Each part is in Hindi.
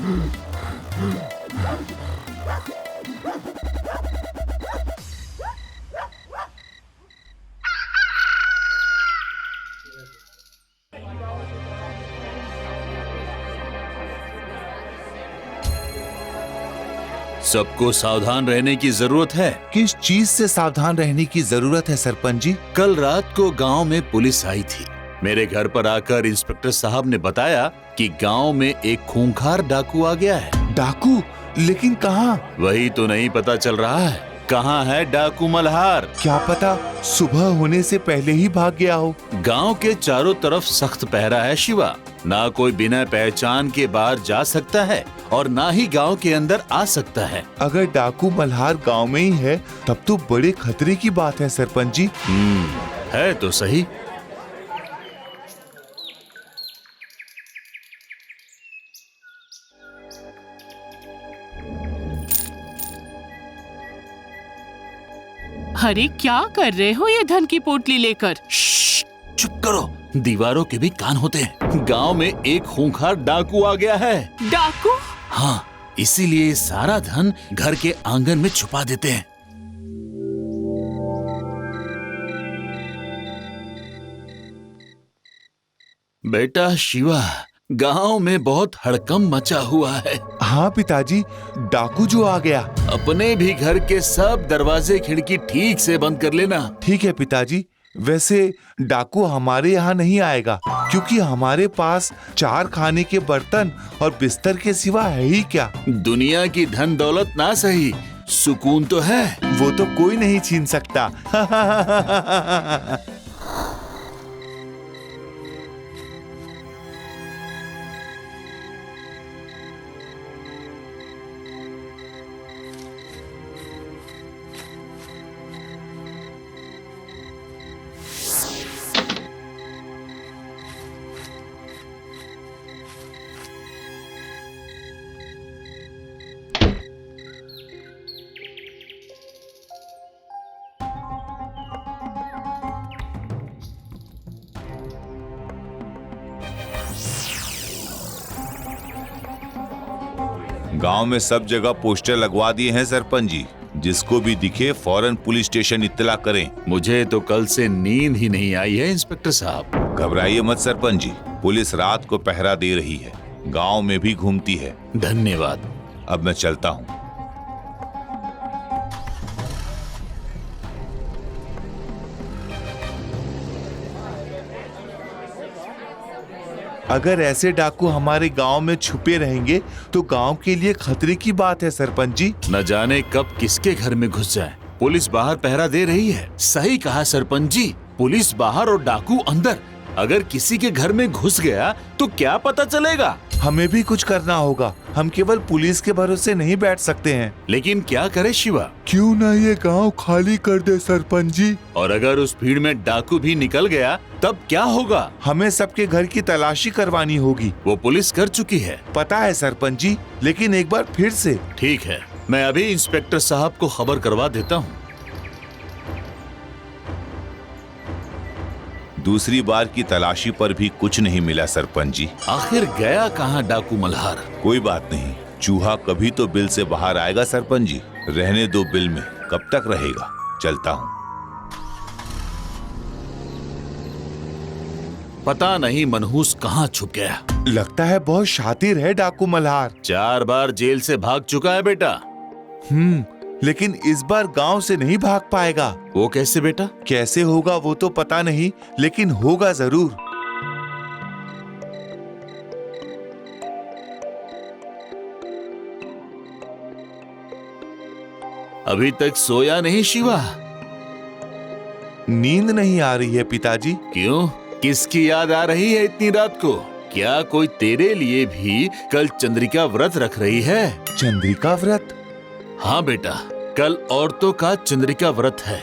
सबको सावधान रहने की जरूरत है। किस चीज से सावधान रहने की जरूरत है सरपंच जी? कल रात को गांव में पुलिस आई थी। मेरे घर पर आकर इंस्पेक्टर साहब ने बताया कि गांव में एक खूंखार डाकू आ गया है। डाकू? लेकिन कहाँ? वही तो नहीं पता चल रहा है। कहाँ है डाकू मल्हार? क्या पता सुबह होने से पहले ही भाग गया हो। गांव के चारों तरफ सख्त पहरा है शिवा। ना कोई बिना पहचान के बाहर जा सकता है और ना ही गांव के अंदर आ सकता है। अगर डाकू मल्हार गांव में ही है तब तो बड़े खतरे की बात है सरपंच जी। है तो सही। अरे क्या कर रहे हो ये धन की पोटली लेकर? चुप करो, दीवारों के भी कान होते हैं। गांव में एक खूंखार डाकू आ गया है। डाकू? हाँ, इसीलिए सारा धन घर के आंगन में छुपा देते हैं। बेटा शिवा, गांव में बहुत हड़कंप मचा हुआ है। हाँ पिताजी, डाकू जो आ गया। अपने भी घर के सब दरवाजे खिड़की ठीक से बंद कर लेना। ठीक है पिताजी। वैसे डाकू हमारे यहाँ नहीं आएगा क्योंकि हमारे पास 4 खाने के बर्तन और बिस्तर के सिवा है ही क्या। दुनिया की धन दौलत ना सही, सुकून तो है। वो तो कोई नहीं छीन सकता। गांव में सब जगह पोस्टर लगवा दिए हैं सरपंच जी। जिसको भी दिखे फौरन पुलिस स्टेशन इत्तला करें। मुझे तो कल से नींद ही नहीं आई है इंस्पेक्टर साहब। घबराइए मत सरपंच जी, पुलिस रात को पहरा दे रही है, गांव में भी घूमती है। धन्यवाद। अब मैं चलता हूँ। अगर ऐसे डाकू हमारे गांव में छुपे रहेंगे तो गांव के लिए खतरे की बात है सरपंच जी। न जाने कब किसके घर में घुस जाए। पुलिस बाहर पहरा दे रही है। सही कहा सरपंच जी, पुलिस बाहर और डाकू अंदर। अगर किसी के घर में घुस गया तो क्या पता चलेगा। हमें भी कुछ करना होगा। हम केवल पुलिस के भरोसे नहीं बैठ सकते हैं। लेकिन क्या करे शिवा? क्यों ना ये गांव खाली कर दे सरपंच जी। और अगर उस भीड़ में डाकू भी निकल गया तब क्या होगा? हमें सबके घर की तलाशी करवानी होगी। वो पुलिस कर चुकी है। पता है सरपंच जी, लेकिन एक बार फिर से। ठीक है, मैं अभी इंस्पेक्टर साहब को खबर करवा देता हूँ। दूसरी बार की तलाशी पर भी कुछ नहीं मिला सरपंच जी। आखिर गया कहाँ डाकू मल्हार? कोई बात नहीं, चूहा कभी तो बिल से बाहर आएगा सरपंच जी। रहने दो बिल में, कब तक रहेगा। चलता हूँ। पता नहीं मनहूस कहाँ छुप गया। लगता है बहुत शातिर है डाकू मल्हार। 4 बार जेल से भाग चुका है बेटा। लेकिन इस बार गांव से नहीं भाग पाएगा। वो कैसे बेटा? कैसे होगा वो तो पता नहीं, लेकिन होगा जरूर। अभी तक सोया नहीं शिवा? नींद नहीं आ रही है पिताजी। क्यों? किसकी याद आ रही है इतनी रात को? क्या कोई तेरे लिए भी कल चंद्रिका व्रत रख रही है? चंद्रिका व्रत? हाँ बेटा, कल औरतों का चंद्रिका व्रत है।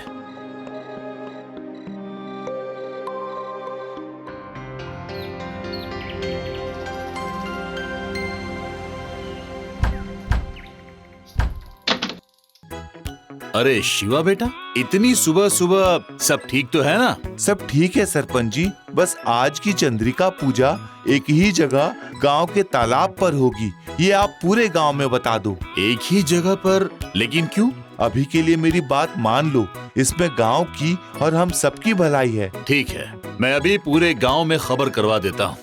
अरे शिवा बेटा, इतनी सुबह सुबह सब ठीक तो है ना? सब ठीक है सरपंच जी, बस आज की चंद्रिका पूजा एक ही जगह गांव के तालाब पर होगी, ये आप पूरे गांव में बता दो। एक ही जगह पर? लेकिन क्यों? अभी के लिए मेरी बात मान लो, इसमें गांव की और हम सबकी भलाई है। ठीक है, मैं अभी पूरे गांव में खबर करवा देता हूँ।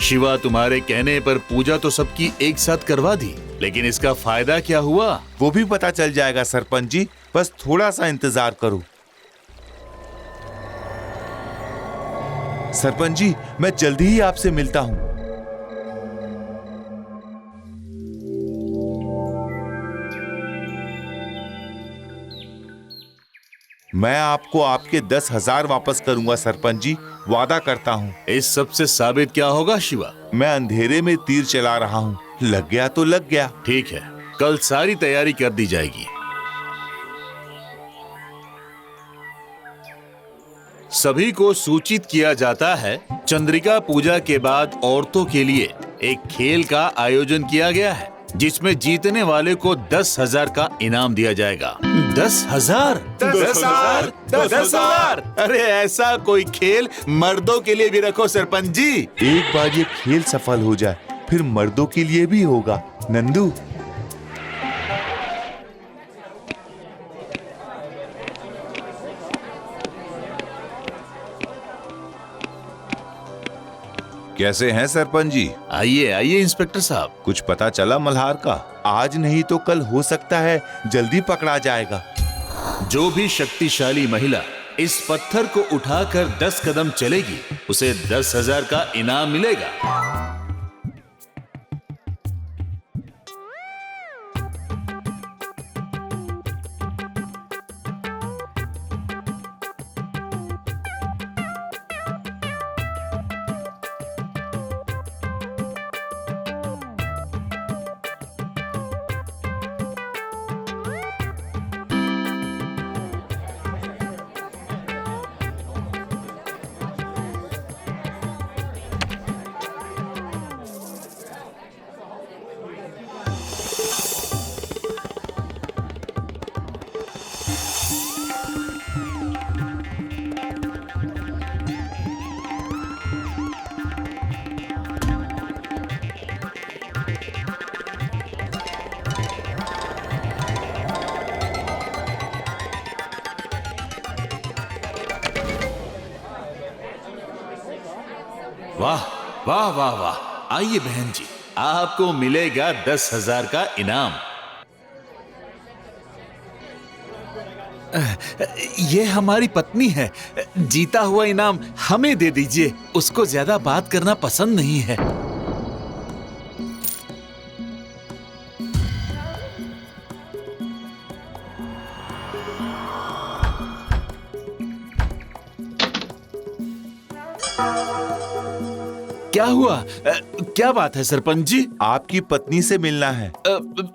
शिवा, तुम्हारे कहने पर पूजा तो सबकी एक साथ करवा दी, लेकिन इसका फायदा क्या हुआ? वो भी पता चल जाएगा सरपंच जी, बस थोड़ा सा इंतजार करो। सरपंच जी, मैं जल्दी ही आपसे मिलता हूं। मैं आपको आपके 10,000 वापस करूंगा सरपंच जी, वादा करता हूं। इस सब से साबित क्या होगा शिवा? मैं अंधेरे में तीर चला रहा हूं, लग गया तो लग गया। ठीक है, कल सारी तैयारी कर दी जाएगी। सभी को सूचित किया जाता है, चंद्रिका पूजा के बाद औरतों के लिए एक खेल का आयोजन किया गया है, जिसमें जीतने वाले को 10,000 का इनाम दिया जाएगा। 10,000? 10,000? 10,000? अरे ऐसा कोई खेल मर्दों के लिए भी रखो सरपंच जी। एक बार ये खेल सफल हो जाए, फिर मर्दों के लिए भी होगा। नंदू, कैसे हैं सरपंच जी? आइए आइए इंस्पेक्टर साहब। कुछ पता चला मल्हार का? आज नहीं तो कल हो सकता है जल्दी पकड़ा जाएगा। जो भी शक्तिशाली महिला इस पत्थर को उठाकर 10 कदम चलेगी, उसे 10,000 का इनाम मिलेगा। वाह वाह वाह वाह! आइए बहन जी, आपको मिलेगा 10,000 का इनाम। ये हमारी पत्नी है, जीता हुआ इनाम हमें दे दीजिए, उसको ज्यादा बात करना पसंद नहीं है। क्या हुआ? क्या बात है सरपंच जी? आपकी पत्नी से मिलना है।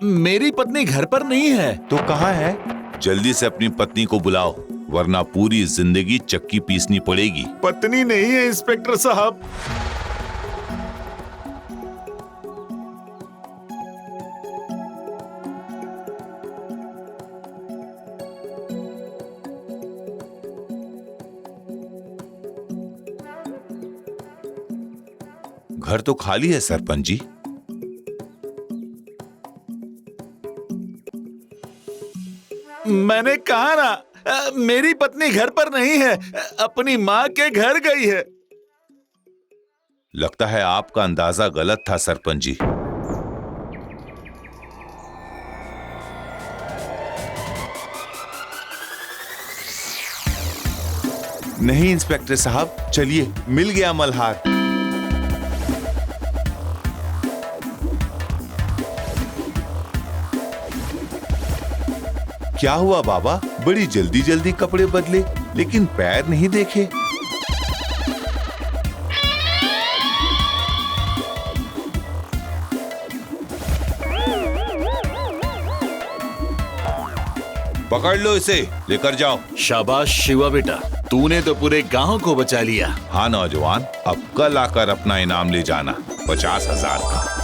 मेरी पत्नी घर पर नहीं है। तो कहाँ है? जल्दी से अपनी पत्नी को बुलाओ, वरना पूरी जिंदगी चक्की पीसनी पड़ेगी। पत्नी नहीं है इंस्पेक्टर साहब। घर तो खाली है सरपंच जी। मैंने कहा ना, मेरी पत्नी घर पर नहीं है, अपनी माँ के घर गई है। लगता है आपका अंदाजा गलत था सरपंच जी। नहीं इंस्पेक्टर साहब, चलिए, मिल गया मल्हार। क्या हुआ बाबा? बड़ी जल्दी जल्दी कपड़े बदले, लेकिन पैर नहीं देखे। पकड़ लो इसे, लेकर जाओ। शाबाश शिवा बेटा, तूने तो पूरे गांव को बचा लिया। हाँ नौजवान, अब कल आकर अपना इनाम ले जाना, 50,000 का।